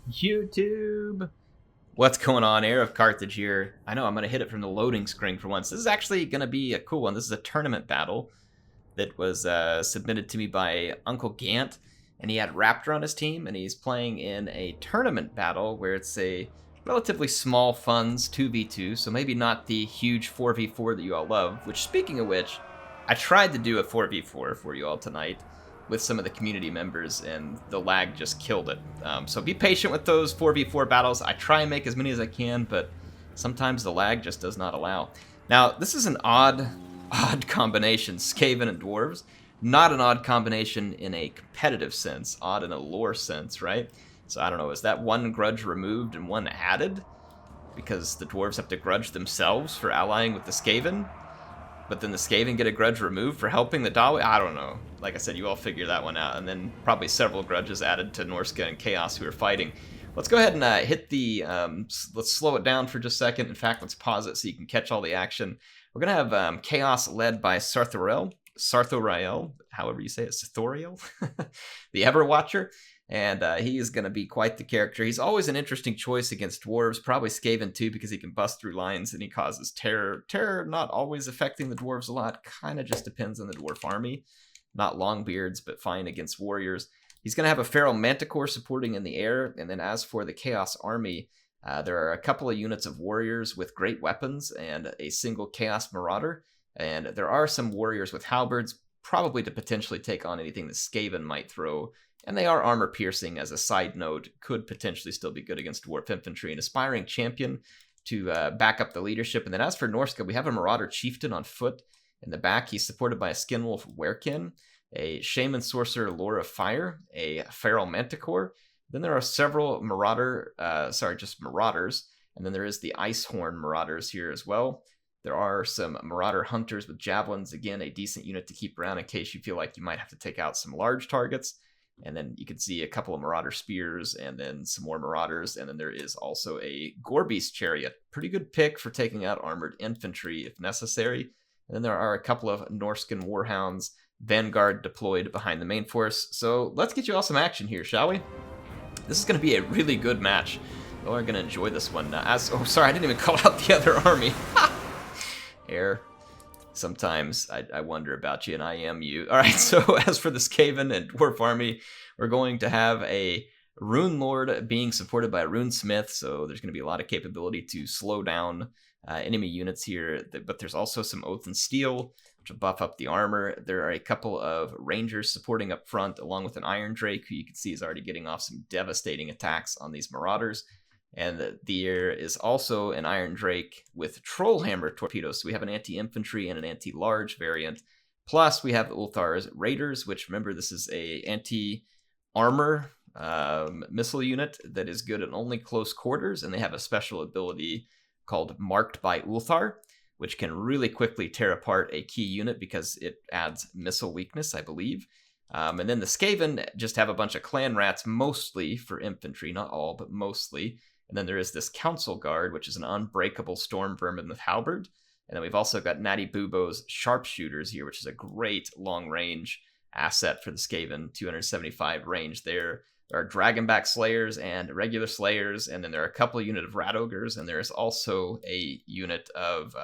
YouTube! What's going on? HeirofCarthage here. I know I'm going to hit it from the loading screen for once. This is actually going to be a cool one. This is a tournament battle that was submitted to me by Uncle Gant, and he had Raptor on his team, and he's playing in a tournament battle where it's a relatively small funds 2v2, so maybe not the huge 4v4 that you all love, which, speaking of which, I tried to do a 4v4 for you all tonight with some of the community members, and the lag just killed it. So be patient with those 4v4 battles. I try and make as many as I can, but sometimes the lag just does not allow. Now, this is an odd combination, Skaven and Dwarves. Not an odd combination in a competitive sense, odd in a lore sense, right? So I don't know, is that one grudge removed and one added? Because the Dwarves have to grudge themselves for allying with the Skaven? But then the Skaven get a grudge removed for helping the Dawi? I don't know. Like I said, you all figure that one out. And then probably several grudges added to Norska and Chaos who are fighting. Let's go ahead and hit the... let's slow it down for just a second. In fact, let's pause it so you can catch all the action. We're going to have Chaos led by Sarthoriel, however you say it, Sarthoriel, the Everwatcher. And he is going to be quite the character. He's always an interesting choice against dwarves, probably Skaven too, because he can bust through lines and he causes terror. Terror not always affecting the dwarves a lot, kind of just depends on the dwarf army. Not Longbeards, but fine against warriors. He's going to have a Feral Manticore supporting in the air, and then as for the Chaos army, there are a couple of units of warriors with great weapons and a single Chaos Marauder, and there are some warriors with halberds, probably to potentially take on anything that Skaven might throw. And they are armor piercing as a side note, could potentially still be good against dwarf infantry. An aspiring champion to back up the leadership. And then as for Norska, we have a Marauder Chieftain on foot in the back. He's supported by a Skinwolf Werekin, a Shaman Sorcerer Lore of Fire, a Feral Manticore. Then there are several Marauders. And then there is the Icehorn Marauders here as well. There are some Marauder Hunters with Javelins. Again, a decent unit to keep around in case you feel like you might have to take out some large targets. And then you can see a couple of Marauder Spears and then some more Marauders. And then there is also a Gorebeast Chariot. Pretty good pick for taking out armored infantry if necessary. And then there are a couple of Norscan Warhounds, Vanguard deployed behind the main force. So let's get you all some action here, shall we? This is going to be a really good match. Oh, we're going to enjoy this one. Sorry, I didn't even call out the other army. Air. Sometimes I wonder about you, and I am you. All right, so as for the Skaven and Dwarf army, we're going to have a Rune Lord being supported by a Rune Smith, so there's going to be a lot of capability to slow down enemy units here, but there's also some Oath and Steel, which will buff up the armor. There are a couple of Rangers supporting up front, along with an Iron Drake, who you can see is already getting off some devastating attacks on these Marauders. And there is also an Iron Drake with Trollhammer torpedoes. So we have an anti-infantry and an anti-large variant. Plus, we have Ulthar's Raiders, which, remember, this is a anti-armor missile unit that is good at only close quarters. And they have a special ability called Marked by Ulthar, which can really quickly tear apart a key unit because it adds missile weakness, I believe. And then the Skaven just have a bunch of clan rats, mostly for infantry, not all, but mostly. And then there is this Council Guard, which is an unbreakable Storm Vermin with Halberd. And then we've also got Natty Bubo's Sharpshooters here, which is a great long-range asset for the Skaven, 275 range there. There are Dragonback Slayers and regular Slayers, and then there are a couple of units of Rat Ogres, and there's also a unit of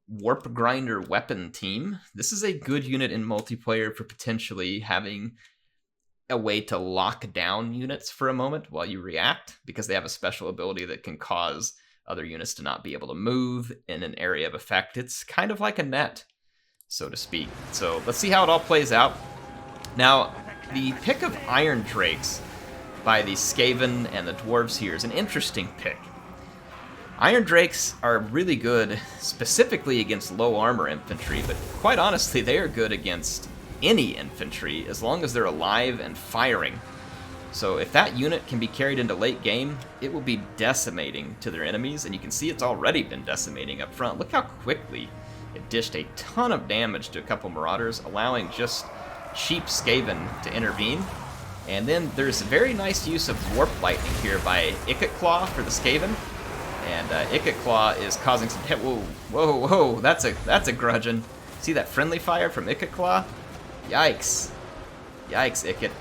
Warp Grinder Weapon Team. This is a good unit in multiplayer for potentially having a way to lock down units for a moment while you react, because they have a special ability that can cause other units to not be able to move in an area of effect. It's kind of like a net, so to speak. So let's see how it all plays out. Now, the pick of Iron Drakes by the Skaven and the Dwarves here is an interesting pick. Iron Drakes are really good specifically against low armor infantry, but quite honestly, they are good against any infantry as long as they're alive and firing. So if that unit can be carried into late game, it will be decimating to their enemies, and you can see it's already been decimating up front. Look how quickly it dished a ton of damage to a couple Marauders, allowing just cheap Skaven to intervene. And then there's a very nice use of Warp Lightning here by Ikit Claw for the Skaven. And Ikit Claw is causing some hit. Whoa, that's a Grudgin. See that friendly fire from Ikit Claw? Yikes, Ikit.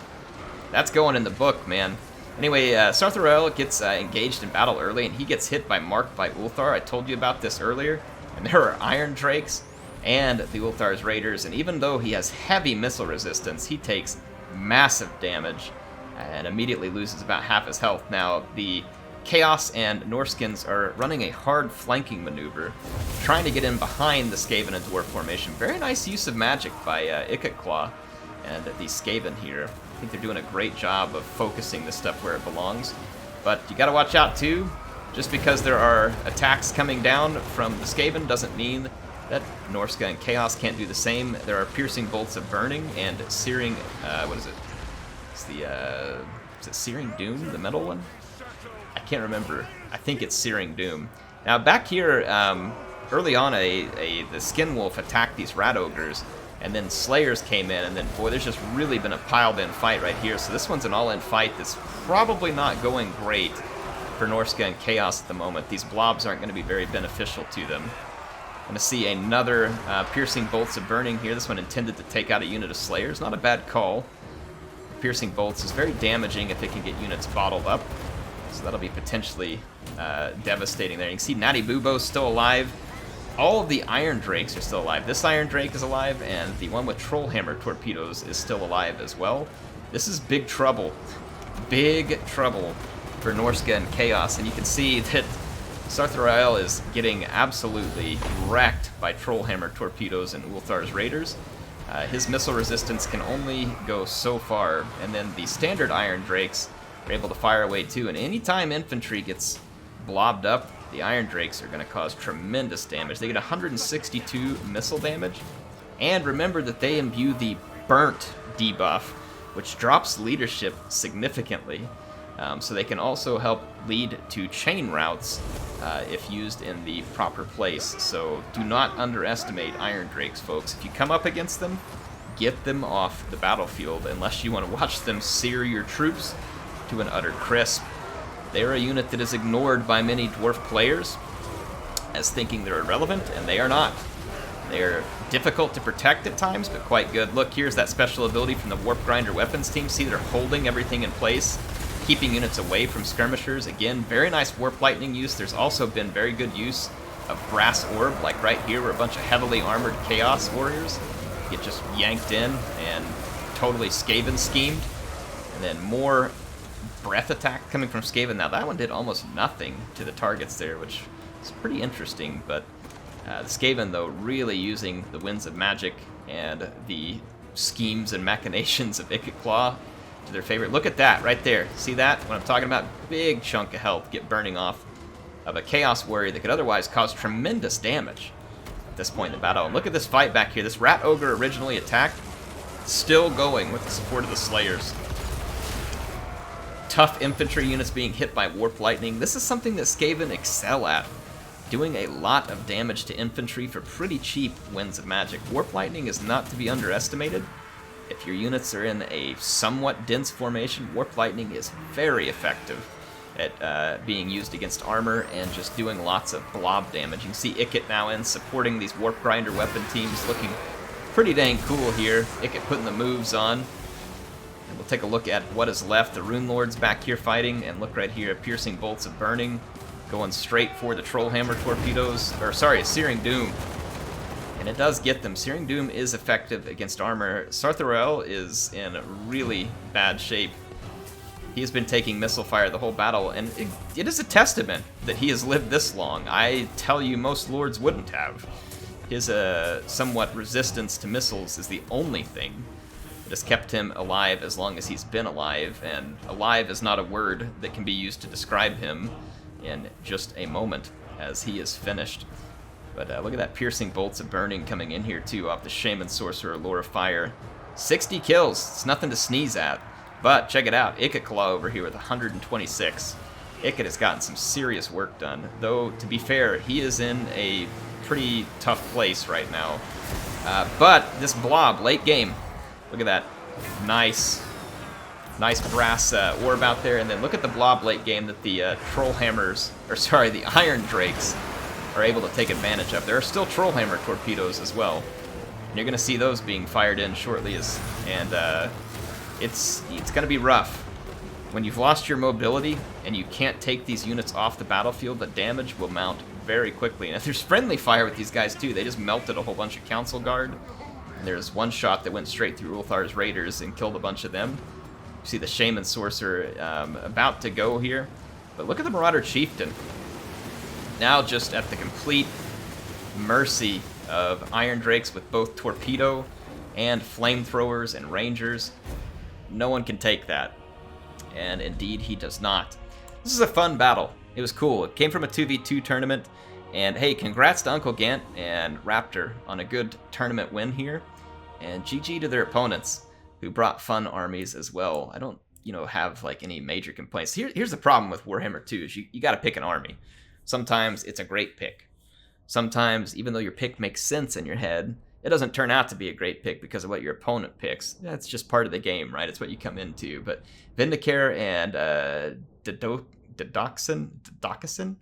That's going in the book, man. Anyway, Sarthorael gets engaged in battle early, and he gets hit by Mark by Ulthar. I told you about this earlier. And there are Iron Drakes and the Ulthar's Raiders, and even though he has heavy missile resistance, he takes massive damage and immediately loses about half his health. Now, the Chaos and Norskins are running a hard flanking maneuver, trying to get in behind the Skaven and Dwarf formation. Very nice use of magic by Ikitclaw and the Skaven here. I think they're doing a great job of focusing this stuff where it belongs. But you gotta watch out too. Just because there are attacks coming down from the Skaven doesn't mean that Norska and Chaos can't do the same. There are piercing bolts of burning and searing, what is it? It's the, is it Searing Doom, the metal one? I can't remember. I think it's Searing Doom. Now back here, early on, the Skin Wolf attacked these Rat Ogres, and then Slayers came in, and then, boy, there's just really been a piled-in fight right here. So this one's an all-in fight that's probably not going great for Norska and Chaos at the moment. These blobs aren't going to be very beneficial to them. I'm going to see another Piercing Bolts of Burning here. This one intended to take out a unit of Slayers. Not a bad call. Piercing Bolts is very damaging if it can get units bottled up. So that'll be potentially devastating there. You can see Natty Bubo's still alive. All of the Iron Drakes are still alive. This Iron Drake is alive, and the one with Trollhammer torpedoes is still alive as well. This is big trouble. Big trouble for Norska and Chaos, and you can see that Sarthorael is getting absolutely wrecked by Trollhammer torpedoes and Ulthar's Raiders. His missile resistance can only go so far, and then the standard Iron Drakes are able to fire away too, and anytime infantry gets blobbed up, the Iron Drakes are going to cause tremendous damage. They get 162 missile damage, and remember that they imbue the Burnt debuff, which drops leadership significantly. So they can also help lead to chain routes if used in the proper place. So do not underestimate Iron Drakes, folks. If you come up against them, get them off the battlefield unless you want to watch them sear your troops to an utter crisp. They're a unit that is ignored by many Dwarf players as thinking they're irrelevant, and they are not. They're difficult to protect at times, but quite good. Look, here's that special ability from the Warp Grinder weapons team. See, they're holding everything in place, keeping units away from skirmishers. Again, very nice Warp Lightning use. There's also been very good use of Brass Orb, like right here, where a bunch of heavily armored Chaos Warriors get just yanked in and totally Skaven schemed. And then more Breath Attack coming from Skaven. Now, that one did almost nothing to the targets there, which is pretty interesting, but the Skaven, though, really using the Winds of Magic and the schemes and machinations of Ikitclaw to their favorite. Look at that right there. See that? When I'm talking about big chunk of health get burning off of a Chaos Warrior that could otherwise cause tremendous damage at this point in the battle. And look at this fight back here. This Rat Ogre originally attacked, still going with the support of the Slayers. Tough infantry units being hit by Warp Lightning. This is something that Skaven excel at, doing a lot of damage to infantry for pretty cheap Winds of Magic. Warp Lightning is not to be underestimated. If your units are in a somewhat dense formation, Warp Lightning is very effective at being used against armor and just doing lots of blob damage. You can see Ikit now in supporting these Warp Grinder weapon teams, looking pretty dang cool here. Ikit putting the moves on. And we'll take a look at what is left. The Rune Lords back here fighting, and look right here, Piercing Bolts of Burning, going straight for the Trollhammer torpedoes, or sorry, Searing Doom. And it does get them. Searing Doom is effective against armor. Sarthorael is in really bad shape. He has been taking missile fire the whole battle, and it is a testament that he has lived this long. I tell you, most lords wouldn't have. His somewhat resistance to missiles is the only thing that has kept him alive as long as he's been alive, and alive is not a word that can be used to describe him in just a moment, as he is finished. But look at that Piercing Bolts of Burning coming in here too off the Shaman Sorcerer Lore of Fire. 60 kills, it's nothing to sneeze at. But check it out, Ikitclaw over here with 126. Ikit has gotten some serious work done, though to be fair, he is in a pretty tough place right now. But this blob, late game, look at that, nice brass orb out there, and then look at the blob late game that the the Iron Drakes are able to take advantage of. There are still Trollhammer torpedoes as well. And you're going to see those being fired in shortly, and it's going to be rough when you've lost your mobility and you can't take these units off the battlefield, the damage will mount very quickly. And if there's friendly fire with these guys too, they just melted a whole bunch of Council Guard. And there's one shot that went straight through Ulthar's Raiders and killed a bunch of them. You see the Shaman Sorcerer about to go here. But look at the Marauder Chieftain. Now just at the complete mercy of Iron Drakes with both Torpedo and Flamethrowers and Rangers. No one can take that. And indeed he does not. This is a fun battle. It was cool. It came from a 2v2 tournament. And hey, congrats to Uncle Gant and Raptor on a good tournament win here. And GG to their opponents who brought fun armies as well. I don't, have like any major complaints. Here's the problem with Warhammer 2 is you got to pick an army. Sometimes it's a great pick. Sometimes, even though your pick makes sense in your head, it doesn't turn out to be a great pick because of what your opponent picks. That's just part of the game, right? It's what you come into. But Vindicare and Dodoccasin,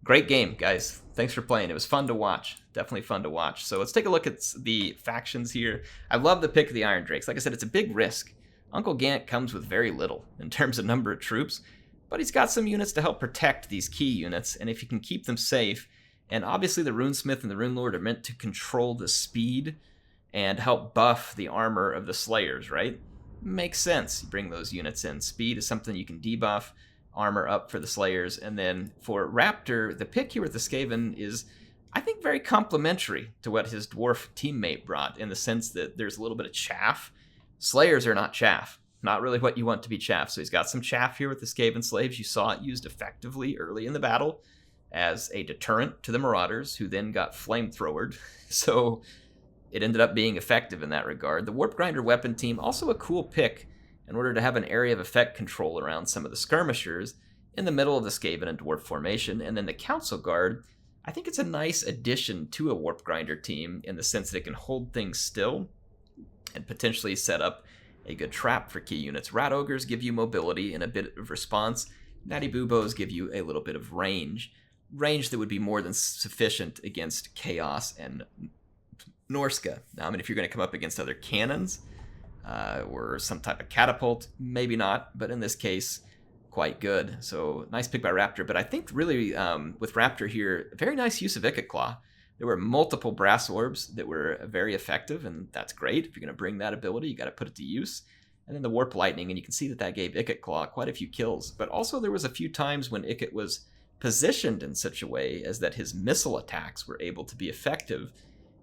great game, guys. Thanks for playing. It was fun to watch. Definitely fun to watch. So let's take a look at the factions here. I love the pick of the Iron Drakes. Like I said, it's a big risk. Uncle Gant comes with very little in terms of number of troops, but he's got some units to help protect these key units, and if you can keep them safe, and obviously the Runesmith and the Runelord are meant to control the speed and help buff the armor of the Slayers, right? Makes sense. You bring those units in. Speed is something you can debuff, armor up for the Slayers, and then for Raptor, the pick here with the Skaven is, I think, very complementary to what his dwarf teammate brought, in the sense that there's a little bit of chaff. Slayers are not chaff. Not really what you want to be chaff. So he's got some chaff here with the Skaven slaves. You saw it used effectively early in the battle as a deterrent to the Marauders, who then got flamethrowered. So it ended up being effective in that regard. The Warp Grinder weapon team, also a cool pick in order to have an area of effect control around some of the skirmishers in the middle of the Skaven and Dwarf formation. And then the Council Guard, I think it's a nice addition to a Warp Grinder team in the sense that it can hold things still and potentially set up a good trap for key units. Rat Ogres give you mobility and a bit of response. Natty Bubos give you a little bit of range. Range that would be more than sufficient against Chaos and Norska. Now, if you're going to come up against other cannons or some type of catapult, maybe not, but in this case, quite good. So nice pick by Raptor, but I think really with Raptor here, very nice use of Icket Claw. There were multiple brass orbs that were very effective, and that's great. If you're going to bring that ability, you got to put it to use. And then the Warp Lightning, and you can see that gave Icket Claw quite a few kills. But also there was a few times when Icket was positioned in such a way as that his missile attacks were able to be effective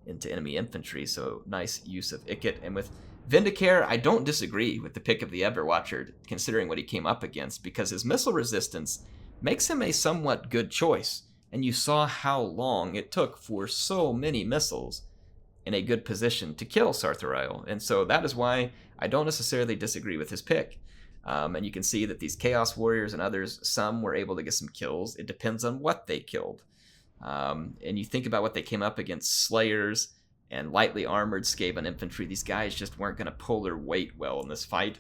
into enemy infantry. So nice use of Icket. And with Vindicare, I don't disagree with the pick of the Everwatcher, considering what he came up against, because his missile resistance makes him a somewhat good choice. And you saw how long it took for so many missiles in a good position to kill Sarthariel. And so that is why I don't necessarily disagree with his pick. And you can see that these Chaos Warriors and others, some were able to get some kills. It depends on what they killed. And you think about what they came up against, Slayers and lightly armored Skaven infantry. These guys just weren't going to pull their weight well in this fight.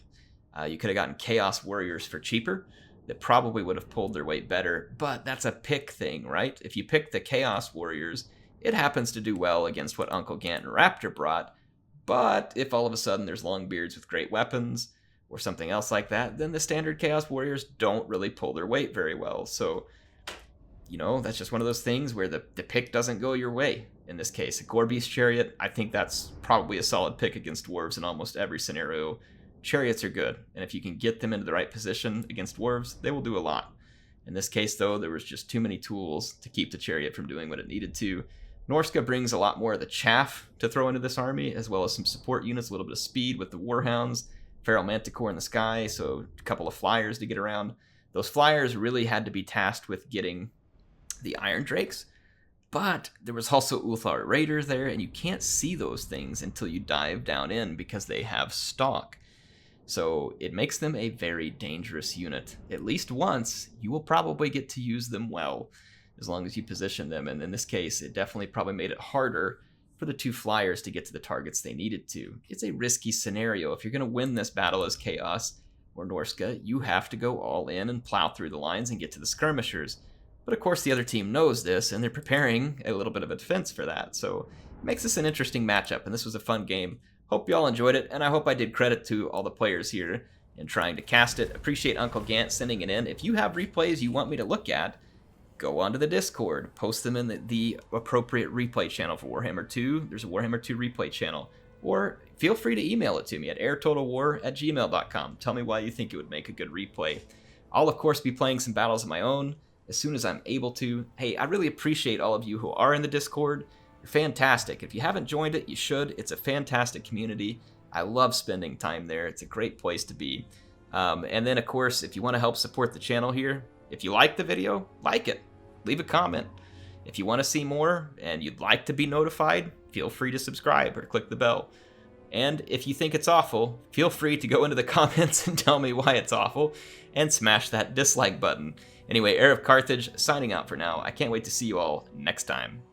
You could have gotten Chaos Warriors for cheaper that probably would have pulled their weight better, but that's a pick thing, right? If you pick the Chaos Warriors, it happens to do well against what Uncle Gant and Raptor brought, but if all of a sudden there's Longbeards with great weapons or something else like that, then the standard Chaos Warriors don't really pull their weight very well. So, that's just one of those things where the pick doesn't go your way. In this case, a Gorebeast Chariot, I think that's probably a solid pick against dwarves in almost every scenario. Chariots are good, and if you can get them into the right position against dwarves, they will do a lot. In this case, though, there was just too many tools to keep the chariot from doing what it needed to. Norska brings a lot more of the chaff to throw into this army, as well as some support units, a little bit of speed with the Warhounds, Feral Manticore in the sky, so a couple of flyers to get around. Those flyers really had to be tasked with getting the Iron Drakes, but there was also Ulthar Raiders there, and you can't see those things until you dive down in because they have stalk. So it makes them a very dangerous unit. At least once, you will probably get to use them well, as long as you position them. And in this case, it definitely probably made it harder for the two flyers to get to the targets they needed to. It's a risky scenario. If you're going to win this battle as Chaos or Norska, you have to go all in and plow through the lines and get to the skirmishers. But of course, the other team knows this, and they're preparing a little bit of a defense for that. So it makes this an interesting matchup, and this was a fun game. Hope y'all enjoyed it, and I hope I did credit to all the players here and trying to cast it. Appreciate Uncle Gant sending it in. If you have replays you want me to look at, go onto the Discord, post them in the appropriate replay channel for Warhammer 2. There's a Warhammer 2 replay channel. Or feel free to email it to me at airtotalwar@gmail.com. Tell me why you think it would make a good replay. I'll, of course, be playing some battles of my own as soon as I'm able to. Hey, I really appreciate all of you who are in the Discord. You're fantastic. If you haven't joined it, you should. It's a fantastic community. I love spending time there. It's a great place to be. And then, of course, if you want to help support the channel here, if you like the video, like it. Leave a comment. If you want to see more and you'd like to be notified, feel free to subscribe or click the bell. And if you think it's awful, feel free to go into the comments and tell me why it's awful, and smash that dislike button. Anyway, HeirofCarthage signing out for now. I can't wait to see you all next time.